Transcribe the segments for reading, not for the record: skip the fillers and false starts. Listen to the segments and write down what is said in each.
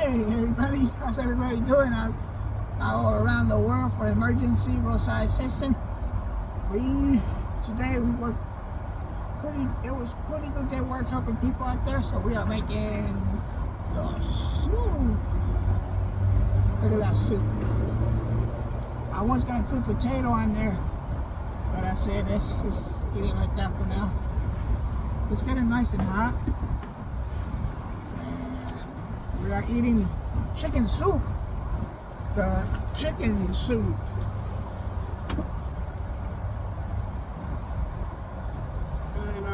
Hey everybody, how's everybody doing out all around the world for emergency roadside assistance? Today we worked it was pretty good day work helping people out there, so we are making the soup. Look at that soup. I was gonna put potato on there, but I said let's just eat it like that for now. It's getting nice and hot. We are eating chicken soup. The chicken soup. And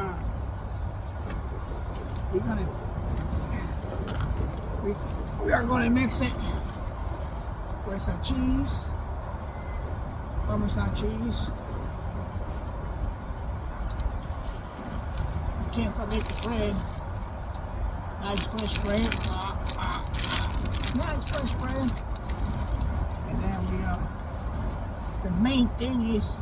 we are gonna mix it with some cheese, Parmesan cheese. You can't forget the bread. Nice fresh bread. Nice fresh bread. And then the main thing is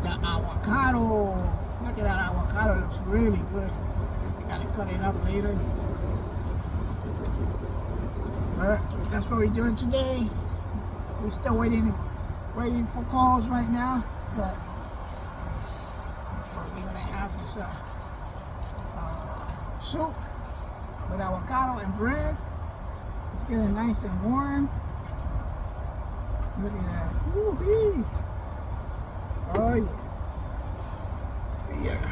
the avocado. Look at that avocado, it looks really good. You gotta cut it up later. But that's what we're doing today. We're still waiting for calls right now. But what we're gonna have is soup with avocado and bread. It's getting nice and warm. Look at that. Woo-hee. Oh yeah. Yeah.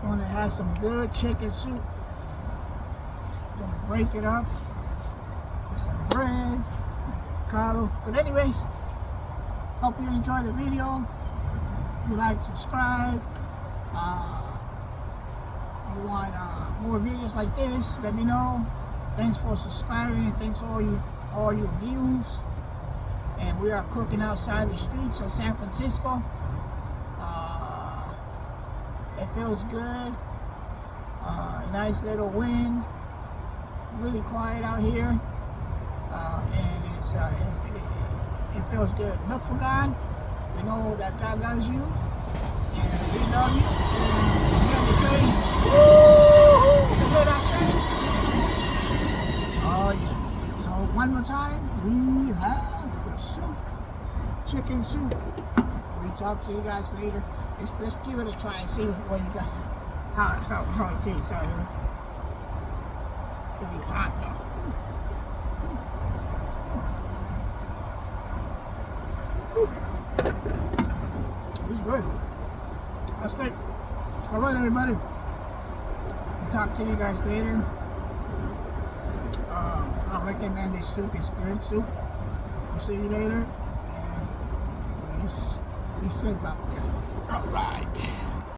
Gonna have some good chicken soup. Gonna break it up with some bread, avocado. But anyways, hope you enjoy the video. If you like, subscribe. If you want more videos like this, let me know. Thanks for subscribing and thanks for all your views. And we are cooking outside the streets of San Francisco. It feels good. Nice little wind. Really quiet out here. And it feels good. Look for God. You know that God loves you. And we love you. And hear the train. Woo-hoo! You hear that train? Oh yeah. So one more time, we have the soup. Chicken soup. We talk to you guys later. Let's give it a try and see what you got. How it tastes out here. It'll be hot though. It's good. That's it. Alright everybody. We'll talk to you guys later. I recommend this soup. It's good soup. We'll see you later. And please be safe out there. Alright.